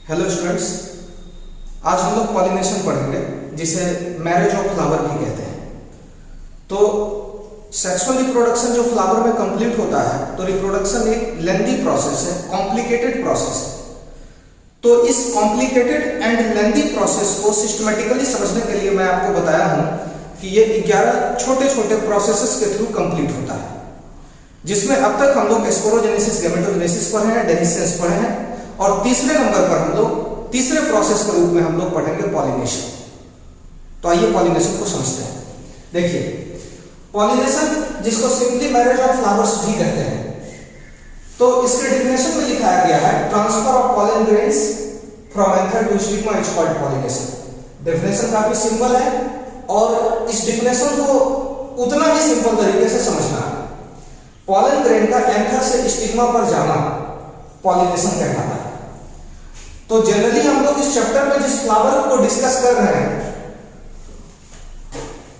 Hello students, आज हम लोग पॉलिनेशन पढ़ेंगे जिसे मैरिज ऑफ फ्लावर भी कहते हैं। तो सेक्सुअल रिप्रोडक्शन जो फ्लावर में कंप्लीट होता है, तो रिप्रोडक्शन एक लेंथी प्रोसेस है, कॉम्प्लिकेटेड प्रोसेस है। तो इस कॉम्प्लिकेटेड एंड लेंथी प्रोसेस को सिस्टमेटिकली समझने के लिए मैं आपको बताया हूं कि ये 11 छोटे छोटे प्रोसेसेस के थ्रू कंप्लीट होता है, जिसमें अब तक हम लोग स्पोरोजेनेसिस, गैमेटोजेनेसिस पढ़े हैं, डेहिसेंस पढ़े हैं, और तीसरे नंबर पर हम लोग तीसरे प्रोसेस के रूप में हम लोग पढ़ेंगे पॉलिनेशन। तो आइए पॉलिनेशन को समझते हैं। देखिए, पॉलिनेशन जिसको सिंपली मैरिज ऑफ फ्लावर्स भी कहते हैं, तो इसके डेफिनेशन में लिखाया गया है transfer of pollen grains from anther to stigma is called pollination. Definition काफी सिंपल है और इस डेफिनेशन को उतना ही सिंपल तरीके से समझना है। पॉलन ग्रेन का एंथर से स्टिग्मा पर जाना पॉलिनेशन कहलाता है। तो जनरली हम लोग इस चैप्टर में जिस फ्लावर को डिस्कस कर रहे हैं,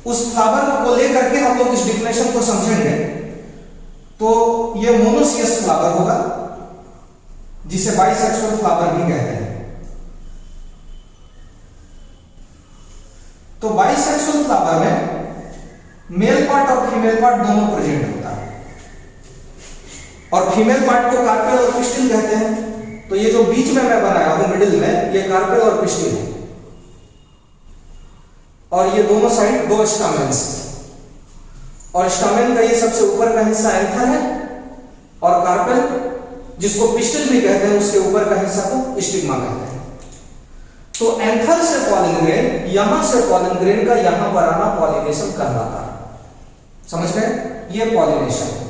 उस फ्लावर को लेकर के हम लोग इस डेफिनेशन को समझेंगे। तो ये मोनोसियस फ्लावर होगा, जिसे बाइसेक्सुअल फ्लावर भी कहते हैं। तो बाइसेक्सुअल फ्लावर में मेल पार्ट और फीमेल पार्ट दोनों प्रेजेंट होता है, और फीमेल पार्ट को कार्पेल और पिस्टिल कहते हैं। तो ये जो बीच में मैं बनाया हूं मिडिल में, ये कार्पेल और पिस्टिल है, और ये दोनों साइड दो स्टामेन्स, और स्टामेन का ये सबसे ऊपर का हिस्सा एंथर है, और कार्पेल जिसको पिस्टिल भी कहते हैं उसके ऊपर का हिस्सा को स्टिग्मा कहते हैं। तो एंथर से पॉलन ग्रेन, यहां से पॉलन ग्रेन का यहां पर आना पॉलिनेशन कहलाता है। समझ गए? ये पॉलिनेशन है,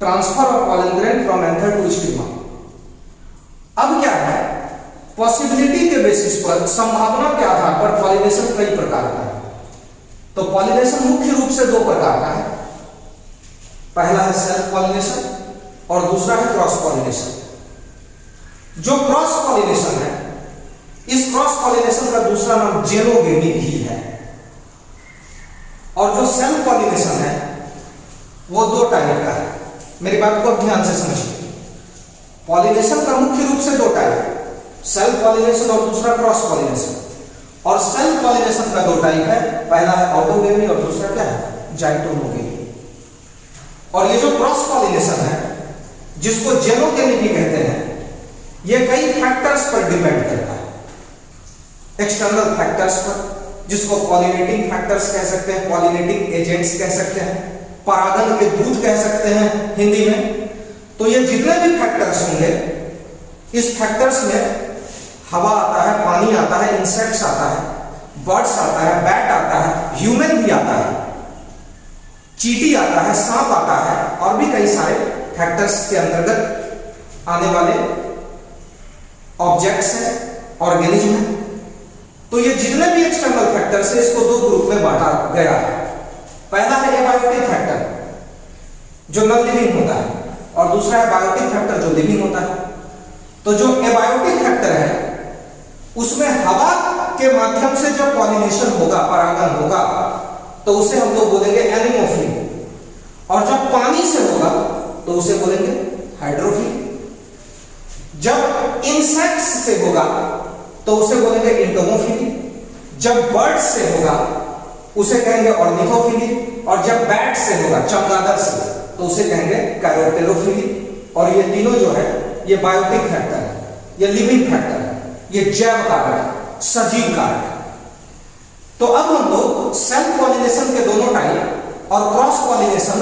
transfer of pollen grain from anther to stigma. अब क्या है, पॉसिबिलिटी के बेसिस पर, संभावना के आधार पर पॉलिनेशन कई प्रकार का है। तो पॉलिनेशन मुख्य रूप से दो प्रकार का है। पहला है सेल्फ पॉलिनेशन और दूसरा है क्रॉस पॉलिनेशन। जो क्रॉस पॉलिनेशन है, इस क्रॉस पॉलिनेशन का दूसरा नाम जेनोगेमी भी है। और जो सेल्फ पॉलिनेशन है वो दो टाइप का है। मेरी बात को ध्यान से समझिए। पॉलिनेशन का मुख्य रूप से दो टाइप है, सेल्फ पॉलिनेशन और दूसरा क्रॉस पॉलिनेशन। और सेल्फ पॉलिनेशन का दो टाइप है, पहला है ऑटोगेमी और दूसरा क्या है, जाइटोनोगेमी। और ये जो क्रॉस पॉलिनेशन है, जिसको जेनोगेमी भी कहते हैं, ये कई फैक्टर्स पर डिपेंड करता है। एक्सटर्नल फैक्टर्स पर, जिसको पॉलिनेटिंग फैक्टर्स कह सकते हैं, पॉलिनेटिंग एजेंट्स कह सकते हैं, परागन के दूत कह सकते हैं हिंदी में। तो ये जितने भी फैक्टर्स होंगे, इस फैक्टर्स में हवा आता है, पानी आता है, इंसेक्ट्स आता है, बर्ड्स आता है, बैट आता है, ह्यूमन भी आता है, चींटी आता है, सांप आता है, और भी कई सारे फैक्टर्स के अंतर्गत आने वाले ऑब्जेक्ट्स हैं, ऑर्गेनिज्म हैं। तो ये जितने भी एक्सटर्नल फैक्टर्स हैं, इसको दो ग्रुप में बांटा गया है। पहला है एबायोटिक फैक्टर, जो नॉन लिविंग होता है, और दूसरा है बायोटिक फैक्टर, जो लिविंग होता है। तो जो एबायोटिक फैक्टर है, उसमें हवा के माध्यम से जो पॉलिनेशन होगा, परागन होगा, तो उसे हम लोग बोलेंगे एनिमोफिली। और जब पानी से होगा तो उसे बोलेंगे हाइड्रोफिली। जब इंसेक्ट्स से होगा तो उसे बोलेंगे इंटोमोफिली। जब बर्ड्स से होगा उसे कहेंगे ऑर्निथोफिली। और जब बैट से होगा, चमगादड़ से, तो उसे कहेंगे कैरोटेरोफिली। और ये तीनों जो है, ये बायोटिक फैक्टर है, ये लिविंग फैक्टर है, ये जैव कारक है, सजीव कारक है। तो अब हम लोग सेल्फ पॉलिनेशन के दोनों टाइप और क्रॉस पॉलिनेशन,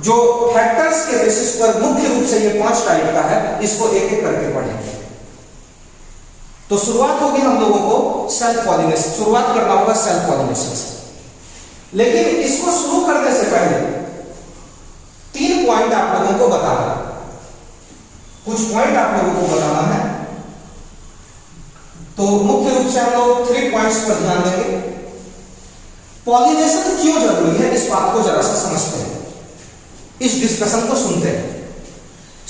जो फैक्टर्स के बेसिस पर मुख्य रूप से ये 5 टाइप का है, इसको एक एक करके पढ़ेंगे। तो शुरुआत होगी हम लोगों को सेल्फ पॉलिनेशन, शुरुआत करना होगा सेल्फ पॉलिनेशन से। लेकिन इसको शुरू करने से पहले 3 पॉइंट आप लोगों को बताना है, कुछ पॉइंट आप लोगों को बताना है। तो मुख्य रूप से हम लोग 3 पॉइंट्स पर ध्यान देंगे। पॉलिनेशन क्यों जरूरी है, इस बात को जरा सा समझते हैं, इस डिस्कशन को सुनते हैं।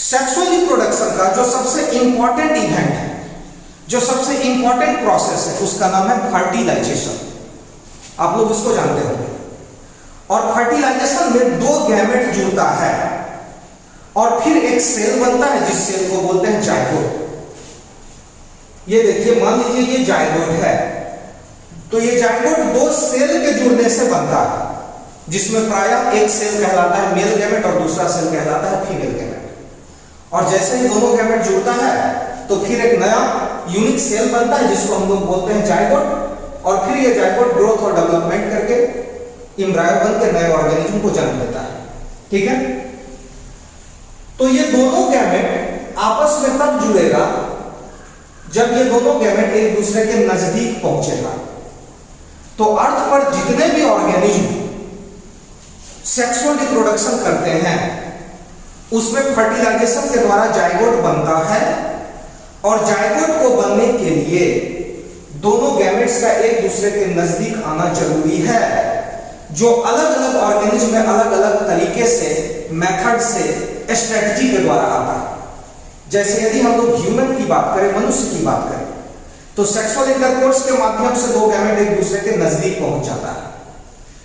सेक्सुअल रिप्रोडक्शन का जो सबसे इंपॉर्टेंट इवेंट है, जो सबसे इंपॉर्टेंट प्रोसेस है, उसका नाम है फर्टिलाइजेशन। आप लोग इसको जानते होंगे। और फर्टिलाइजेशन में 2 गैमेट जुड़ता है और फिर एक सेल बनता है, जिस सेल को बोलते हैं जाइगोट। ये देखिए, मान लीजिए ये जाइगोट है, तो ये जाइगोट दो सेल के जुड़ने से बनता है, जिसमें प्रायः एक सेल कहलाता है मेल गैमेट और दूसरा सेल कहलाता है फीमेल गैमेट। और जैसे ही दोनों गैमेट जुड़ता है तो फिर एक नया यूनिक सेल बनता है जिसको हम लोग बोलते हैं जाइगोट, और फिर ये जाइगोट ग्रोथ और डेवलपमेंट करके एम्ब्रायो बन के नए ऑर्गेनिज्म को जन्म देता है। ठीक है, तो ये दोनों गैमेट आपस में तब जुड़ेगा जब ये दोनों गैमेट एक दूसरे के नजदीक पहुंचेगा। तो अर्थ पर जितने भी ऑर्गेनिज्म सेक्सुअल रिप्रोडक्शन करते हैं उसमें फर्टिलाइजेशन के द्वारा जाइगोट बनता है, और जाइगोट को बनने के लिए दोनों गैमेट्स का एक दूसरे के नजदीक आना जरूरी है, जो अलग अलग ऑर्गेनिज्म में अलग अलग तरीके से, मेथड से, स्ट्रेटजी के द्वारा आता है। जैसे यदि हम लोग ह्यूमन की बात करें, मनुष्य की बात करें, तो सेक्सुअल इंटरकोर्स के माध्यम से दो गैमेट एक दूसरे के नजदीक पहुंच जाता है।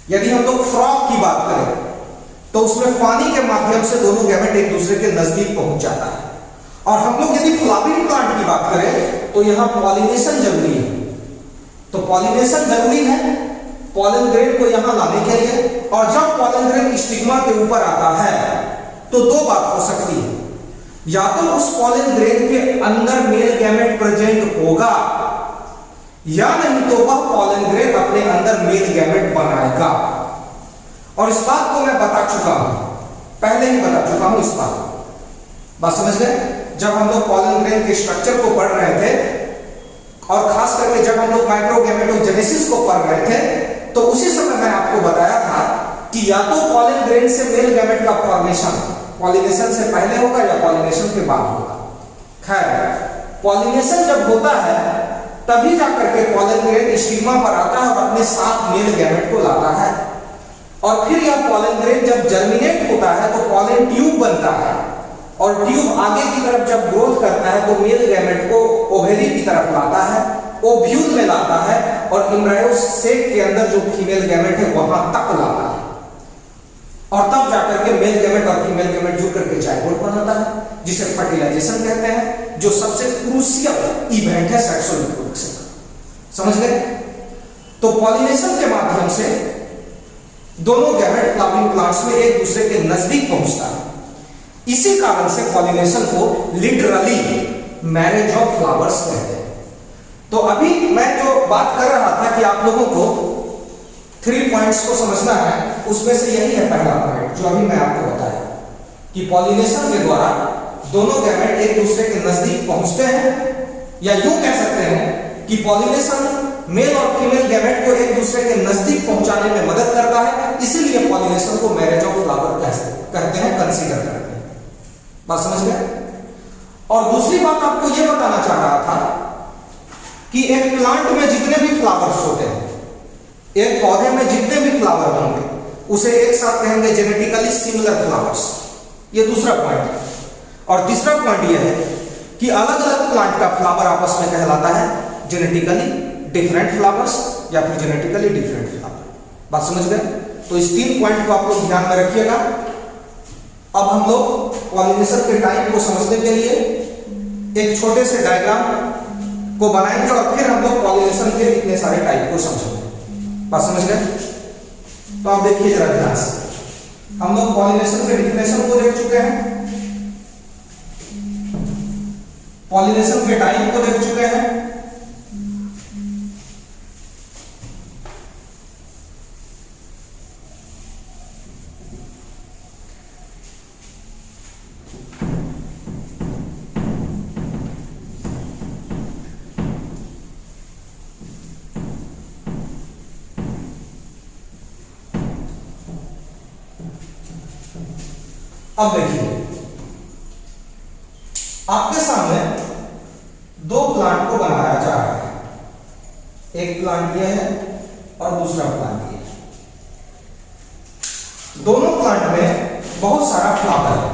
यदि हम लोग फ्रॉग की बात करें तो उसमें पानी के माध्यम से दोनों गैमेट एक दूसरे के नजदीक पहुंच जाता है। और हम लोग यदि फ्लावरिंग प्लांट की बात करें तो यहां पॉलिनेशन जरूरी है। तो पॉलिनेशन जरूरी है पॉलन ग्रेन को यहां लाने के लिए, और जब पॉलन ग्रेन स्टिग्मा के ऊपर आता है तो दो बात हो सकती है, या तो उस पॉलन ग्रेन के अंदर मेल गैमेट प्रेजेंट होगा, या नहीं तो वह पॉलन ग्रेन अपने अंदर मेल गैमेट बनाएगा। और इस बात को मैं बता चुका हूं, पहले ही बता चुका हूं इस बात समझ गए। जब हम लोग पॉलन ग्रेन के स्ट्रक्चर को पढ़ रहे थे, और खास करके जब हम लोग माइक्रोगैमेटोजेनेसिस को पढ़ रहे थे, तो उसी समय मैं आपको बताया था कि या तो पॉलन ग्रेन से मेल गैमेट का फॉर्मेशन पॉलिनेशन से पहले होगा या पॉलिनेशन के बाद होगा। खैर, पॉलिनेशन जब होता है तभी जाकर के पॉलन ग्रेन स्टिग्मा पर आता है और अपने साथ मेल गैमेट को लाता है, और फिर यह पॉलन ग्रेन जब जर्मिनेट होता है तो पॉलन ट्यूब बनता है, और ट्यूब आगे की तरफ जब ग्रोथ करता है तो मेल गैमेट को ओवेरी की तरफ लाता है, ओव्यूल में लाता है, और एम्ब्रायो सेक के अंदर जो फीमेल गैमेट है वहां तक लाता है, और तब जाकर के मेल गैमेट और फीमेल गैमेट जुड़ करके जाइगोट बनाता है, जिसे फर्टिलाइजेशन कहते हैं, जो सबसे क्रूशियल इवेंट है सेक्सुअल रिप्रोडक्शन का। समझ गए? तो पॉलिनेशन के माध्यम से दोनों गैमेट फ्लावरिंग प्लांट्स में एक दूसरे के नजदीक पहुंचता है। इसी कारण से पॉलिनेशन को लिटरली मैरिज ऑफ फ्लावर्स कहते हैं। तो अभी मैं जो बात कर रहा था कि आप लोगों को 3 पॉइंट्स को समझना है, उसमें से यही है पहला पॉइंट जो अभी मैं आपको बताया, कि पॉलिनेशन के द्वारा दोनों गैमेट एक दूसरे के नजदीक पहुंचते हैं, या यूं कह सकते हैं कि पॉलिनेशन मेल और फीमेल गैमेट को एक दूसरे के नजदीक पहुंचाने में मदद करता है, इसीलिए पॉलिनेशन को मैरिज ऑफ फ्लावर कहते हैं, कंसीडर करते हैं। बात समझ गए? और दूसरी बात आपको यह बताना चाह रहा था कि एक प्लांट में जितने भी फ्लावर्स होते हैं, एक पौधे में जितने भी फ्लावर होंगे, उसे एक साथ कहेंगे जेनेटिकली सिमिलर फ्लावर्स। ये दूसरा पॉइंट है। और तीसरा पॉइंट यह है कि अलग अलग प्लांट का फ्लावर आपस में कहलाता है जेनेटिकली डिफरेंट फ्लावर्स या फिर जेनेटिकली डिफरेंट फ्लावर। बात समझ गए? तो इस 3 पॉइंट को आप लोग ध्यान में रखिएगा। अब हम लोग पॉलिनेशन के टाइप को समझने के लिए एक छोटे से डायग्राम को बनाएंगे, और फिर हम लोग पॉलिनेशन के इतने सारे टाइप को समझेंगे। बात समझ गए? तो आप देखिए जरा ध्यान से। हम लोग पॉलिनेशन के डिफिनेशन को देख चुके हैं, पॉलिनेशन के टाइप को देख चुके हैं, अब देखिए आपके सामने 2 प्लांट को बनाया जा रहा है, एक प्लांट यह है और दूसरा प्लांट यह है। दोनों प्लांट में बहुत सारा फ्लावर है।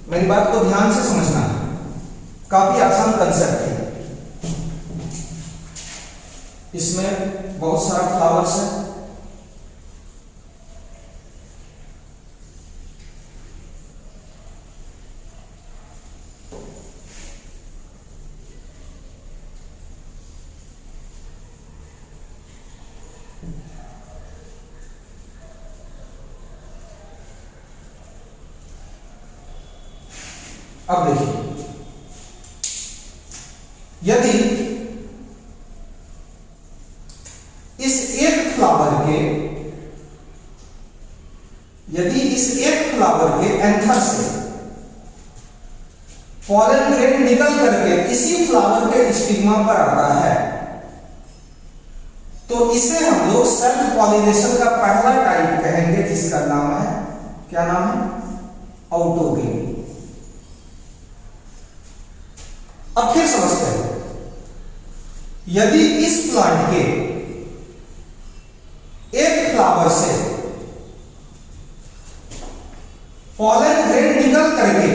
मेरी बात को ध्यान से समझना है, काफी आसान कंसेप्ट है। इसमें बहुत सारा फ्लावर्स है, अब देखिए, यदि इस एक फ्लावर के एंथर से पॉलन ग्रेन निकल करके इसी फ्लावर के स्टिग्मा पर आता है, तो इसे हम लोग सेल्फ पॉलिनेशन का पहला टाइप कहेंगे, जिसका नाम है, क्या नाम है, ऑटोगेमी। अब फिर समझते हैं, यदि इस प्लांट के एक फ्लावर से पॉलन ग्रेन निकल करके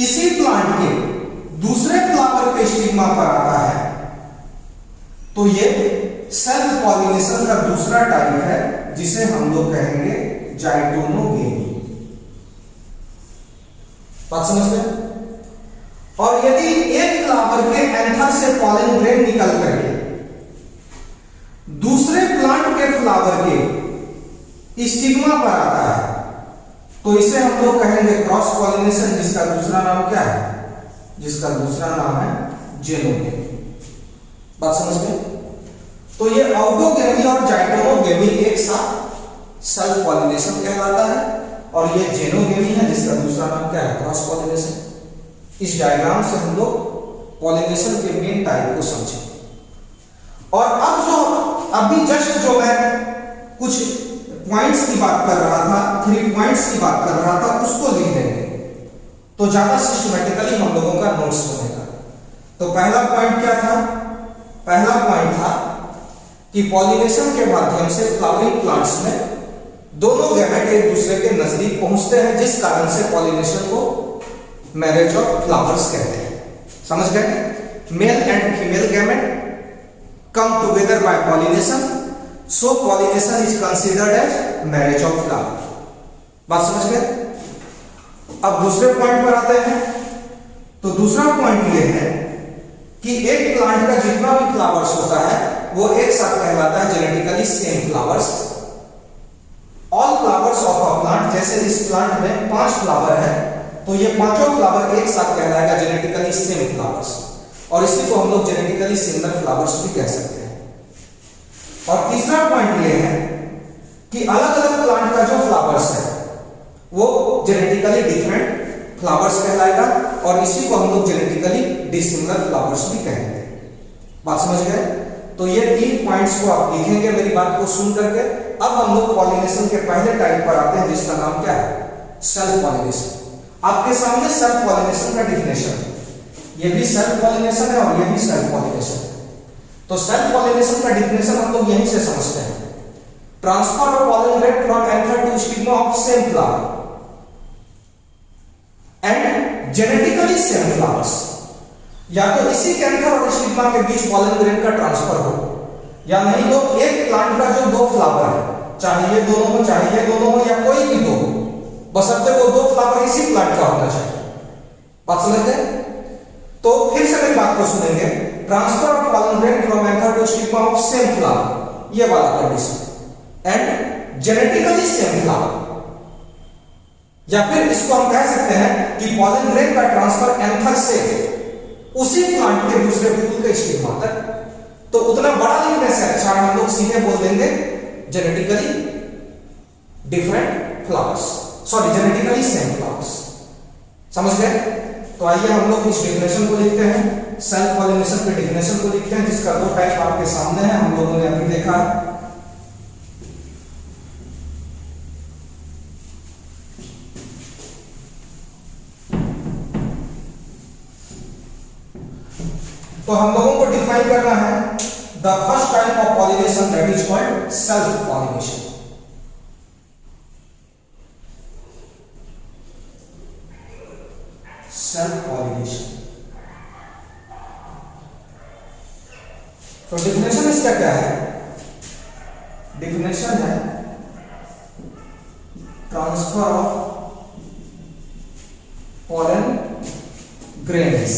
इसी प्लांट के दूसरे फ्लावर के स्टिग्मा पर आता है, तो ये सेल्फ पॉलिनेशन का दूसरा टाइप है, जिसे हम लोग कहेंगे जाइटोनोगेमी। बात समझ गए? और यदि एक फ्लावर के एंथर से पॉलन ग्रेन निकल करके दूसरे प्लांट के फ्लावर के स्टिग्मा पर आता है, तो इसे हम लोग कहेंगे क्रॉस पॉलिनेशन, जिसका दूसरा नाम क्या है, जिसका दूसरा नाम है जेनोगेमी। बात समझ गए? तो ये ऑटोगेमी और जाइटोनोगेमी एक साथ सेल्फ पॉलिनेशन कहलाता है, और ये जेनोगेमी है, जिसका दूसरा नाम क्या है, क्रॉस पॉलिनेशन। इस डायग्राम से हम लोग पॉलिनेशन के मेन टाइप को समझें। और अब अभी जस्ट जो मैं कुछ पॉइंट्स की बात कर रहा था, 3 पॉइंट्स की बात कर रहा था, उसको लिख देंगे, तो ज्यादा सिस्टमैटिकली हम लोगों का नोट्स बनेगा। तो पहला पॉइंट क्या था? पहला पॉइंट था कि पॉलिनेशन के माध्यम से फ्लावरिंग प्लांट्स में दोनों गैमेट एक दूसरे के नजदीक पहुंचते हैं, जिस कारण से पॉलिनेशन को मैरिज ऑफ फ्लावर्स कहते हैं। समझ गए? Male and female gamete come together by pollination, so pollination is considered as marriage of flower। बात समझ गए? अब दूसरे पॉइंट पर आते हैं। तो दूसरा पॉइंट ये है कि एक प्लांट का जितना भी फ्लावर्स होता है वो एक साथ कहलाता है genetically same flowers. All flowers of a plant, जैसे इस प्लांट में 5 फ्लावर है, तो ये पांचों फ्लावर एक साथ कहलाएगा जेनेटिकली सेम फ्लावर्स, और इसी को हम लोग जेनेटिकली सिमिलर फ्लावर्स भी कह सकते हैं। और तीसरा पॉइंट ये है कि अलग अलग प्लांट का जो फ्लावर्स है वो जेनेटिकली डिफरेंट फ्लावर्स कहलाएगा, और इसी को हम लोग जेनेटिकली डिसिमिलर फ्लावर्स भी कहेंगे। बात समझ गए? तो ये 3 पॉइंट्स को आप लिखेंगे मेरी बात को सुन करके। अब हम लोग पॉलिनेशन के पहले टाइप पर आते हैं, जिसका नाम क्या है, सेल्फ पॉलिनेशन। आपके सामने सेल्फ पॉलिनेशन का डिफिनेशन है, ये भी सेल्फ पॉलिनेशन है और ये भी सेल्फ पॉलिनेशन है। तो सेल्फ पॉलिनेशन का डिफिनेशन हम लोग यहीं से समझते हैं, transfer of pollen grain from anther to stigma of same flower and genetically same flowers. या तो इसी कैंथर और स्टिग्मा के बीच पॉलन ग्रेन का ट्रांसफर हो, या नहीं तो एक प्लांट का जो 2 फ्लावर है, चाहे ये दोनों हो, चाहे ये दोनों हो, या कोई भी 2 हो, बशर्ते वो 2 फ्लावर इसी प्लांट का होना चाहिए। बात समझ गए? तो फिर से मेरी बात को सुनेंगे, transfer of pollen grain from anther to stigma of same flower, ये वाला condition, and genetically same flower. या फिर इसको हम कह सकते हैं कि पॉलन ग्रेन का ट्रांसफर एंथर से उसी प्लांट के दूसरे फूल के स्टिग्मा तक। तो उतना बड़ा लिखने से अच्छा हम लोग सीधे बोल देंगे genetically different flowers, sorry genetically same flowers. समझ गए? तो आइए हम लोग इस डेफिनेशन को लिखते हैं, सेल्फ पॉलिनेशन के डेफिनेशन को लिखते हैं, जिसका 2 टाइप आपके सामने है, हम लोगों ने अभी देखा। तो हम लोगों को डिफाइन करना है the first type of pollination, that is called self pollination. Self pollination. तो डिफिनेशन इसका क्या है? डिफिनेशन है transfer of pollen grains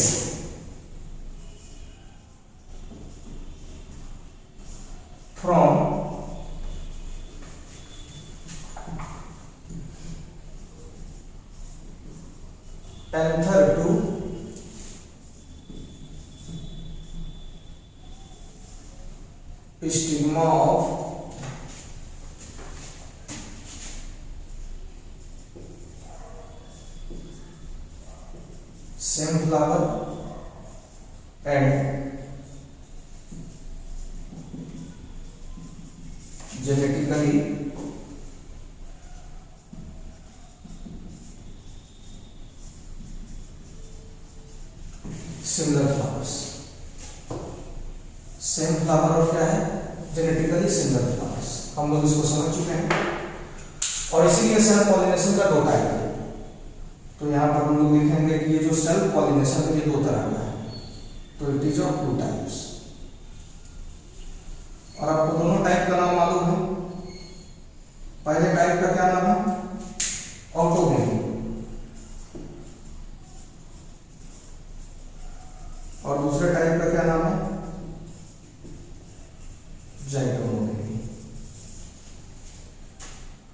from anther stigma of same flower and genetically similar flowers. Same flower और क्या है, जेनेटिकली सिमिलर फ्लावर्स। हम लोग इसको समझ चुके हैं। और इसीलिए सेल्फ पॉलिनेशन का दो टाइप है। तो यहाँ पर हम लोग लिखेंगे कि ये जो सेल्फ पॉलिनेशन है ये दो तरह का है, तो it is of two types. और आपको दोनों टाइप का नाम मालूम है। पहले टाइप का क्या नाम है, ऑटोगेमी, और दूसरे टाइप का क्या नाम है, जाइगोनोगेमी।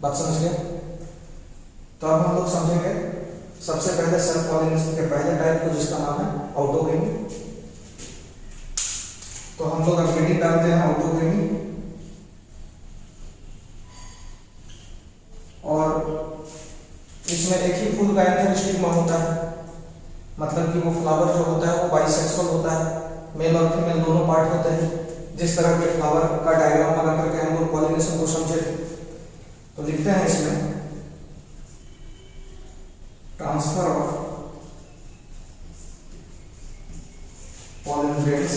बात समझ गए? तो अब हम लोग समझेंगे सबसे पहले सेल्फ पॉलिनेशन के पहले टाइप को जिसका नाम है ऑटोगेमी। तो हम लोग अब हेडिंग डालते हैं ऑटोगेमी, और इसमें एक ही फूल का एंथर स्टिग्मा होता है, मतलब कि वो फ्लावर जो होता है वो बाइसेक्सुअल होता है, मेल और फीमेल दोनों पार्ट होते हैं। जिस तरह के फ्लावर का डायग्राम बना करके हम लोग पॉलिनेशन को समझे थे। तो लिखते हैं इसमें transfer of pollen grains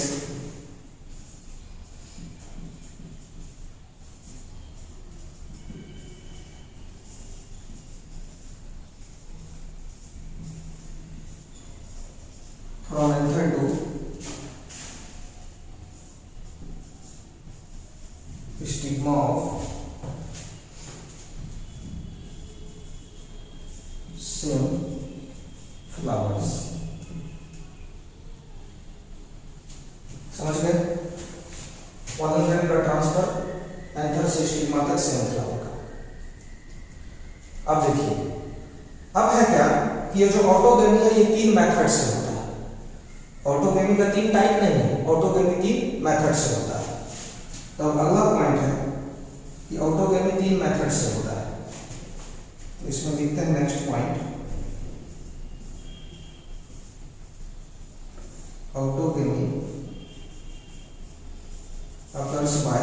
from anther to stigma of same flowers। समझ गए? पॉलन ग्रेन का ट्रांसफर एंथर से स्टिग्मा तक सेम फ्लावर का। अब देखिए, अब है क्या कि ये जो ऑटोगेमी है ये तीन मेथड से होता है। ऑटोगेमी का तीन टाइप नहीं है, ऑटोगेमी तीन मेथड से होता है। तो अगला पॉइंट है कि ऑटोगेमी तीन मेथड से होता है। तो इसमें लिखते हैं next point, autogamy occurs by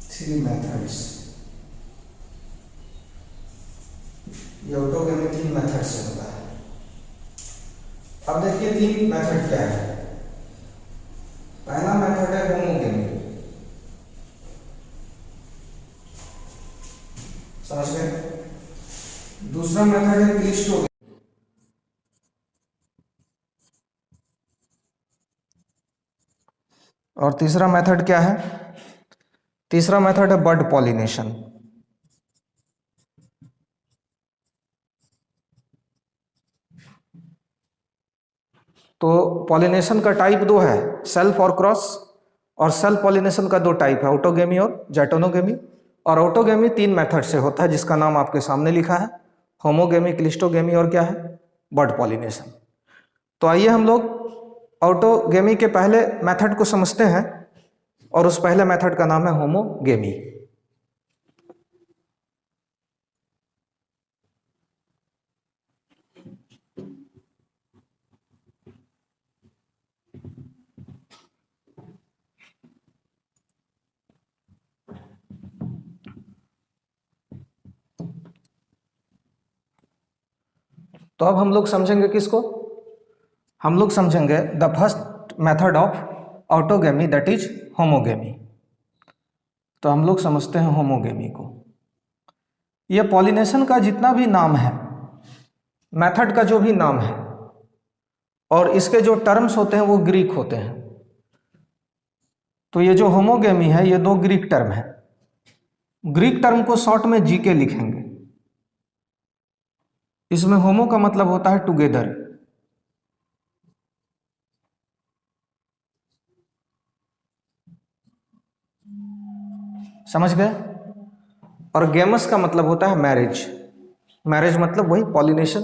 three methods। ये ऑटोगेमी तीन मेथड से होता है। अब देखिए तीन मेथड क्या है। पहला मेथड है होमोगेमी, समझ गए? दूसरा मेथड है क्लिस्टोगेमी, और तीसरा मेथड क्या है? तीसरा मेथड है बड पॉलिनेशन। तो पॉलिनेशन का टाइप दो है, सेल्फ और क्रॉस। और सेल्फ पॉलिनेशन का दो टाइप है, ऑटोगेमी और जाइटोनोगेमी। और ऑटोगेमी तीन मेथड से होता है जिसका नाम आपके सामने लिखा है, होमोगेमी, क्लिस्टोगेमी और क्या है, बड पॉलिनेशन। तो आइए हम लोग ऑटोगेमी के पहले मेथड को समझते हैं, और उस पहले मेथड का नाम है होमोगेमी। तो अब हम लोग समझेंगे किसको? हम लोग समझेंगे the first method of autogamy, that is homogamy. तो हम लोग समझते हैं होमोगेमी को। यह पॉलिनेशन का जितना भी नाम है, मेथड का जो भी नाम है, और इसके जो टर्म्स होते हैं वो ग्रीक होते हैं। तो ये जो होमोगेमी है ये दो ग्रीक टर्म है। ग्रीक टर्म को शॉर्ट में जीके लिखेंगे। इसमें होमो का मतलब होता है टुगेदर, समझ गए? और गेमस का मतलब होता है मैरिज। मैरिज मतलब वही पॉलिनेशन।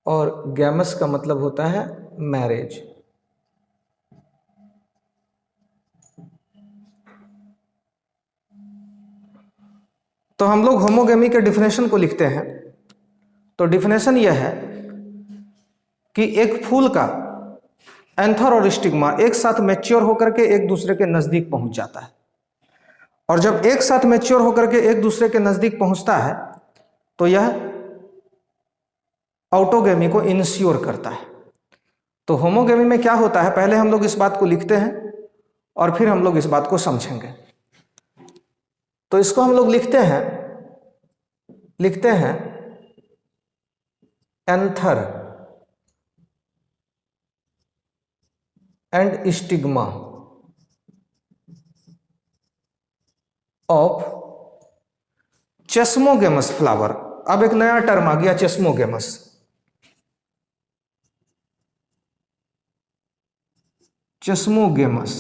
और गैमस का मतलब होता है मैरिज। तो हम लोग होमोगेमी के डिफिनेशन को लिखते हैं। तो डिफिनेशन यह है कि एक फूल का एंथर और स्टिग्मा एक साथ मैच्योर होकर के एक दूसरे के नजदीक पहुंच जाता है, और जब एक साथ मैच्योर होकर के एक दूसरे के नजदीक पहुंचता है तो यह ऑटोगेमी को इनिशियोर करता है। तो होमोगेमी में क्या होता है, पहले हम लोग इस बात को लिखते हैं और फिर हम लोग इस बात को समझेंगे। तो इसको हम लोग लिखते हैं anther and stigma of chasmogamous flower. अब एक नया टर्म आ गया, चेस्मोगेमस। चेस्मोगेमस,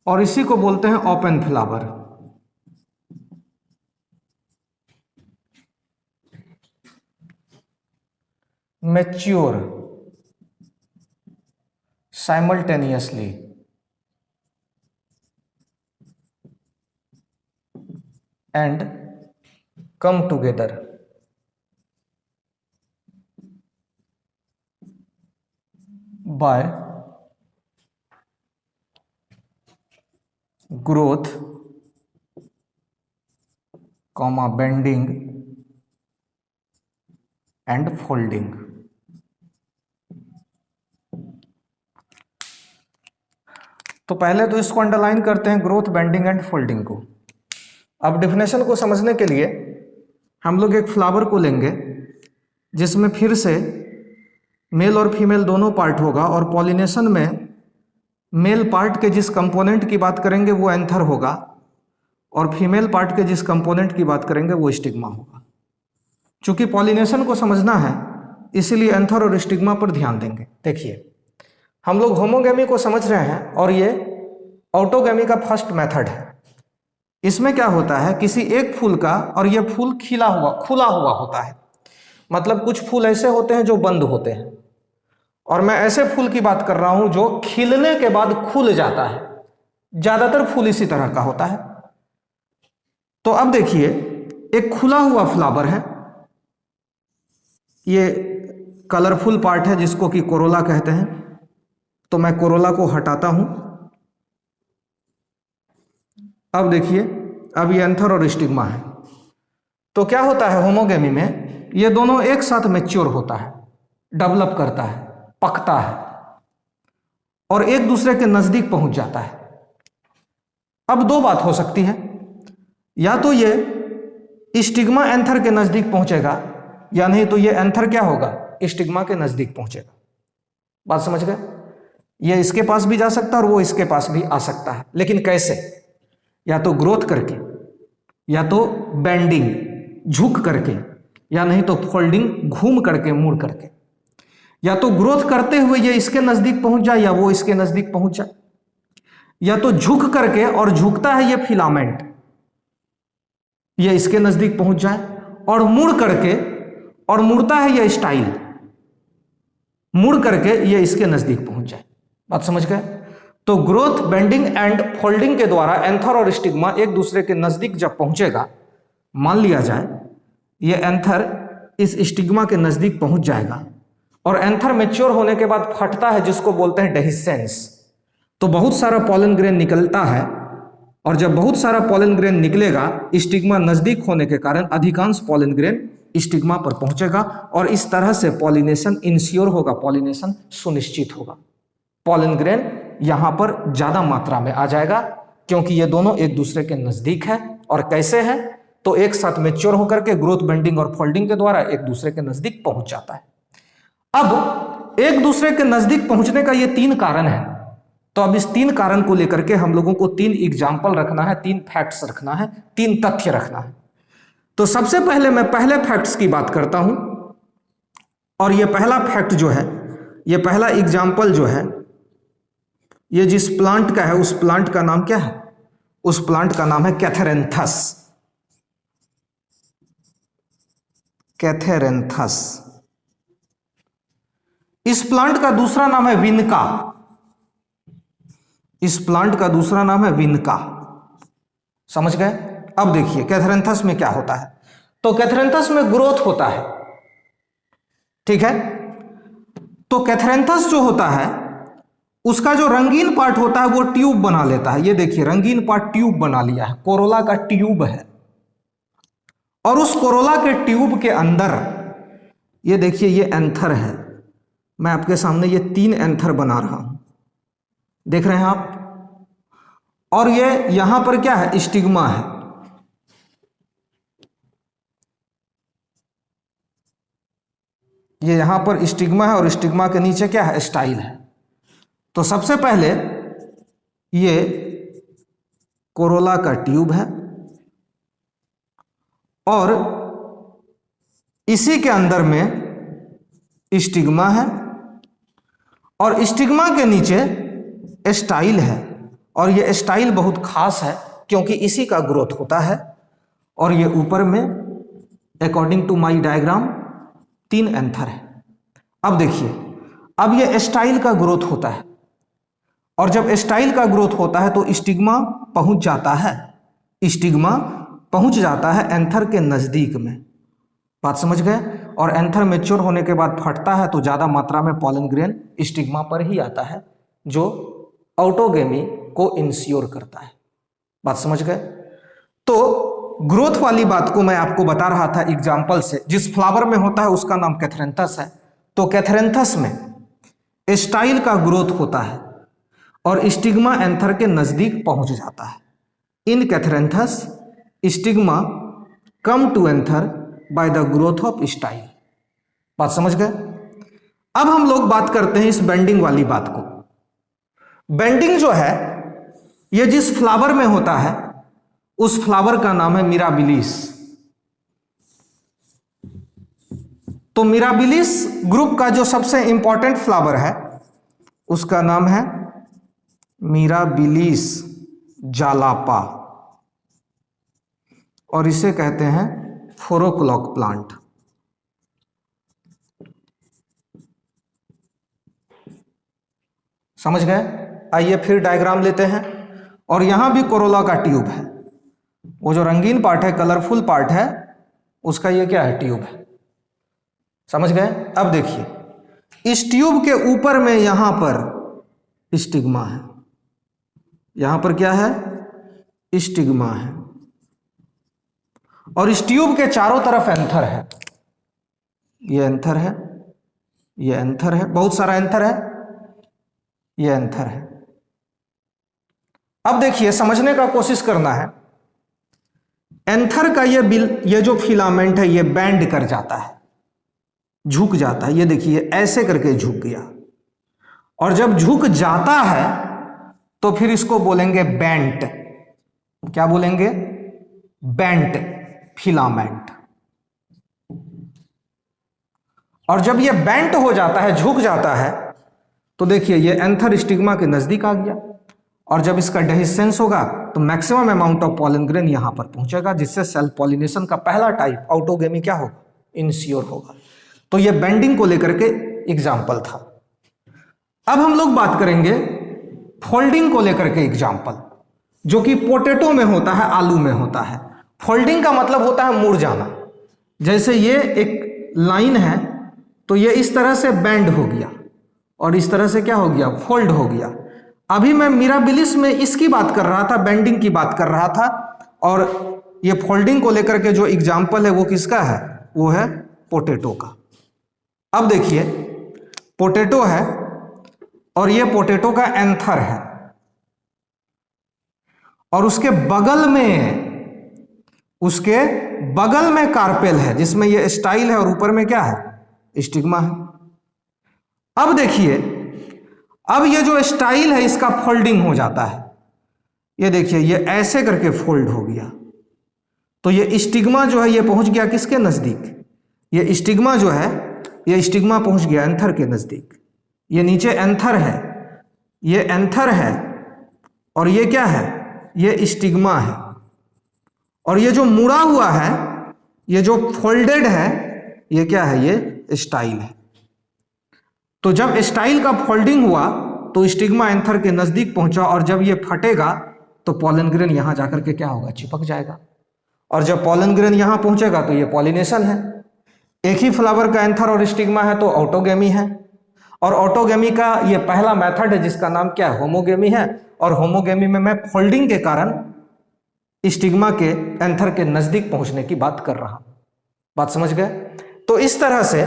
और इसी को बोलते हैं open flower. Mature simultaneously and come together by growth, bending and folding। तो पहले तो इसको अंडरलाइन करते हैं, ग्रोथ, बेंडिंग एंड फोल्डिंग को। अब डिफिनेशन को समझने के लिए हम लोग एक फ्लावर को लेंगे जिसमें फिर से मेल और फीमेल दोनों पार्ट होगा, और पॉलिनेशन में मेल पार्ट के जिस कंपोनेंट की बात करेंगे वो एंथर होगा, और फीमेल पार्ट के जिस कंपोनेंट की बात करेंगे वो स्टिग्मा होगा। चूंकि पॉलिनेशन को समझना है इसीलिए एंथर और स्टिग्मा पर ध्यान देंगे। देखिए, हम लोग होमोगेमी को समझ रहे हैं और ये ऑटोगेमी का फर्स्ट मेथड है। इसमें क्या होता है, किसी एक फूल का, और यह फूल खुला हुआ होता है, मतलब कुछ फूल ऐसे होते हैं जो बंद होते हैं, और मैं ऐसे फूल की बात कर रहा हूं जो खिलने के बाद खुल जाता है। ज्यादातर फूल इसी तरह का होता है। तो अब देखिए, एक खुला हुआ फ्लावर है, ये कलरफुल पार्ट है जिसको कि कोरोला कहते हैं। तो मैं कोरोला को हटाता हूं। अब देखिए, अब ये एंथर और स्टिग्मा है। तो क्या होता है होमोगेमी में, ये दोनों एक साथ मैच्योर होता है, डेवलप करता है, पकता है, और एक दूसरे के नजदीक पहुंच जाता है। अब दो बात हो सकती है, या तो ये स्टिग्मा एंथर के नजदीक पहुंचेगा, या नहीं तो ये एंथर क्या होगा, स्टिग्मा के नजदीक पहुंचेगा। बात समझ गए? ये इसके पास भी जा सकता है और वो इसके पास भी आ सकता है, लेकिन कैसे? या तो ग्रोथ करके, या तो बेंडिंग झुक करके, या नहीं तो फोल्डिंग घूम करके, मुड़ करके। या तो ग्रोथ करते हुए ये इसके नजदीक पहुंच जाए या वो इसके नजदीक पहुंच जाए, या तो झुक करके, और झुकता है ये फिलामेंट, ये इसके नजदीक पहुंच जाए, और मुड़ करके, और मुड़ता है ये स्टाइल, मुड़ करके ये इसके नजदीक पहुंच जाए। बात समझ गए? तो ग्रोथ, बेंडिंग एंड फोल्डिंग के द्वारा एंथर और स्टिग्मा एक दूसरे के नजदीक जब पहुंचेगा, मान लिया जाए ये एंथर इस स्टिग्मा के नजदीक पहुंच जाएगा, और एंथर मैच्योर होने के बाद फटता है, जिसको बोलते हैं डेहिसेंस। तो बहुत सारा पॉलन ग्रेन निकलता है, और जब बहुत सारा पॉलन ग्रेन निकलेगा, स्टिग्मा नजदीक होने के कारण अधिकांश पॉलन ग्रेन स्टिग्मा पर पहुंचेगा, और इस तरह से पॉलिनेशन इंश्योर होगा, पॉलिनेशन सुनिश्चित होगा। पॉलन ग्रेन यहां पर ज्यादा मात्रा में आ जाएगा, क्योंकि ये दोनों एक दूसरे के नजदीक है। और कैसे है, तो एक साथ मैच्योर होकर के ग्रोथ, बेंडिंग और फोल्डिंग के द्वारा एक दूसरे के नजदीक पहुंच जाता है। अब एक दूसरे के नजदीक पहुंचने का ये 3 कारण है। तो अब इस 3 कारण को लेकर के हम लोगों को 3 एग्जाम्पल रखना है, 3 फैक्ट्स रखना है, 3 तथ्य रखना है। तो सबसे पहले मैं पहले फैक्ट्स की बात करता हूं, और ये पहला फैक्ट जो है, ये पहला एग्जाम्पल जो है, ये जिस प्लांट का है उस प्लांट का नाम क्या है? उस प्लांट का नाम है कैथेरेंथस। कैथेरेंथस। इस प्लांट का दूसरा नाम है विनका। इस प्लांट का दूसरा नाम है विनका। समझ गए? अब देखिए कैथेरेंथस में क्या होता है। तो कैथेरेंथस में ग्रोथ होता है, ठीक है। तो कैथेरेंथस जो होता है उसका जो रंगीन पार्ट होता है वो ट्यूब बना लेता है। ये देखिए रंगीन पार्ट ट्यूब बना लिया है, कोरोला का ट्यूब है। और उस कोरोला के ट्यूब के अंदर ये देखिए ये एंथर है। मैं आपके सामने ये 3 एंथर बना रहा हूं, देख रहे हैं आप। और ये यहां पर क्या है, स्टिग्मा है। ये यहां पर स्टिग्मा है और स्टिग्मा के नीचे क्या है, स्टाइल है। तो सबसे पहले ये कोरोला का ट्यूब है और इसी के अंदर में स्टिग्मा है और स्टिग्मा के नीचे स्टाइल है। और ये स्टाइल बहुत खास है क्योंकि इसी का ग्रोथ होता है। और ये ऊपर में according to my diagram 3 anther है। अब देखिए, अब ये स्टाइल का ग्रोथ होता है और जब स्टाइल का ग्रोथ होता है तो स्टिग्मा पहुंच जाता है, स्टिग्मा पहुंच जाता है एंथर के नजदीक में। बात समझ गए? और एंथर मैच्योर होने के बाद फटता है तो ज्यादा मात्रा में पॉलन ग्रेन स्टिग्मा पर ही आता है जो ऑटोगेमी को इंश्योर करता है। बात समझ गए? तो ग्रोथ वाली बात को मैं आपको बता रहा था एग्जाम्पल से। जिस फ्लावर में होता है उसका नाम कैथेरेंथस है। तो कैथेरेंथस में स्टाइल का ग्रोथ होता है और स्टिग्मा एंथर के नजदीक पहुंच जाता है। In Catharanthus stigma come to anther by the growth of style. बात समझ गए? अब हम लोग बात करते हैं इस बेंडिंग वाली बात को। बेंडिंग जो है ये जिस फ्लावर में होता है उस फ्लावर का नाम है मिराबिलिस। तो मिराबिलिस ग्रुप का जो सबसे इंपॉर्टेंट फ्लावर है उसका नाम है मिराबिलिस जालापा और इसे कहते हैं 4 o'clock प्लांट। समझ गए? आइए फिर डायग्राम लेते हैं। और यहां भी कोरोला का ट्यूब है। वो जो रंगीन पार्ट है, कलरफुल पार्ट है, उसका ये क्या है, ट्यूब है। समझ गए? अब देखिए इस ट्यूब के ऊपर में यहां पर स्टिग्मा है। यहां पर क्या है, स्टिग्मा है। और इस ट्यूब के चारों तरफ एंथर है। ये एंथर है, ये एंथर है, बहुत सारा एंथर है, ये एंथर है। अब देखिए समझने का कोशिश करना है। एंथर का ये जो फिलामेंट है ये बैंड कर जाता है, झुक जाता है। ये देखिए ऐसे करके झुक गया। और जब झुक जाता है तो फिर इसको बोलेंगे बेंट। क्या बोलेंगे? Bent filament. और जब ये बेंट हो जाता है, झुक जाता है, तो देखिए ये एंथर स्टिग्मा के नजदीक आ गया। और जब इसका डेहिसेंस होगा तो maximum amount of pollen grain यहां पर पहुंचेगा, जिससे सेल्फ पॉलिनेशन का पहला टाइप ऑटोगेमी क्या होगा, इंश्योर होगा। तो ये बेंडिंग को लेकर के एग्जाम्पल था। अब हम लोग बात करेंगे फोल्डिंग को लेकर के एग्जाम्पल, जो कि पोटैटो में होता है, आलू में होता है। फोल्डिंग का मतलब होता है मुड़ जाना। जैसे ये एक लाइन है तो ये इस तरह से बेंड हो गया और इस तरह से क्या हो गया, फोल्ड हो गया। अभी मैं मिराबिलिस में इसकी बात कर रहा था, बेंडिंग की बात कर रहा था। और ये फोल्डिंग को लेकर के जो एग्जाम्पल है वो किसका है, वो है पोटैटो का। अब देखिए पोटैटो है और ये पोटैटो का एंथर है और उसके बगल में कार्पेल है जिसमें ये स्टाइल है और ऊपर में क्या है, स्टिग्मा है। अब देखिए अब ये जो स्टाइल है इसका फोल्डिंग हो जाता है। ये देखिए ये ऐसे करके फोल्ड हो गया। तो ये स्टिग्मा जो है ये पहुंच गया किसके नजदीक, ये स्टिग्मा जो है ये स्टिग्मा पहुंच गया एंथर के नजदीक। ये नीचे एंथर है, ये एंथर है और ये क्या है, ये स्टिग्मा है। और ये जो मुड़ा हुआ है, ये जो फोल्डेड है, ये क्या है, ये स्टाइल है। तो जब स्टाइल का फोल्डिंग हुआ तो स्टिग्मा एंथर के नजदीक पहुंचा, और जब ये फटेगा तो पॉलन ग्रेन यहां जाकर के क्या होगा, चिपक जाएगा, और जब पॉलन ग्रेन यहां पहुंचेगा तो ये पॉलिनेशन है। एक ही फ्लावर का एंथर और स्टिग्मा है तो ऑटोगेमी है, और ऑटोगेमी का ये पहला मेथड है जिसका नाम क्या है, होमोगेमी है। और होमोगेमी में मैं फोल्डिंग के कारण स्टिग्मा के एंथर के नजदीक पहुंचने की बात कर रहा हूं। बात समझ गए? तो इस तरह से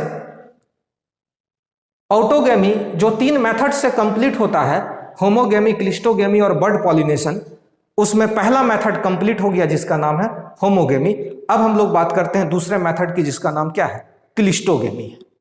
ऑटोगेमी जो 3 मेथड से कंप्लीट होता है, होमोगेमी, क्लिस्टोगेमी और बर्ड पॉलिनेशन, उसमें पहला मेथड कंप्लीट हो गया जिसका नाम है होमोगेमी। अब हम लोग बात करते हैं दूसरे मेथड की जिसका नाम क्या है, क्लिस्टोगेमी।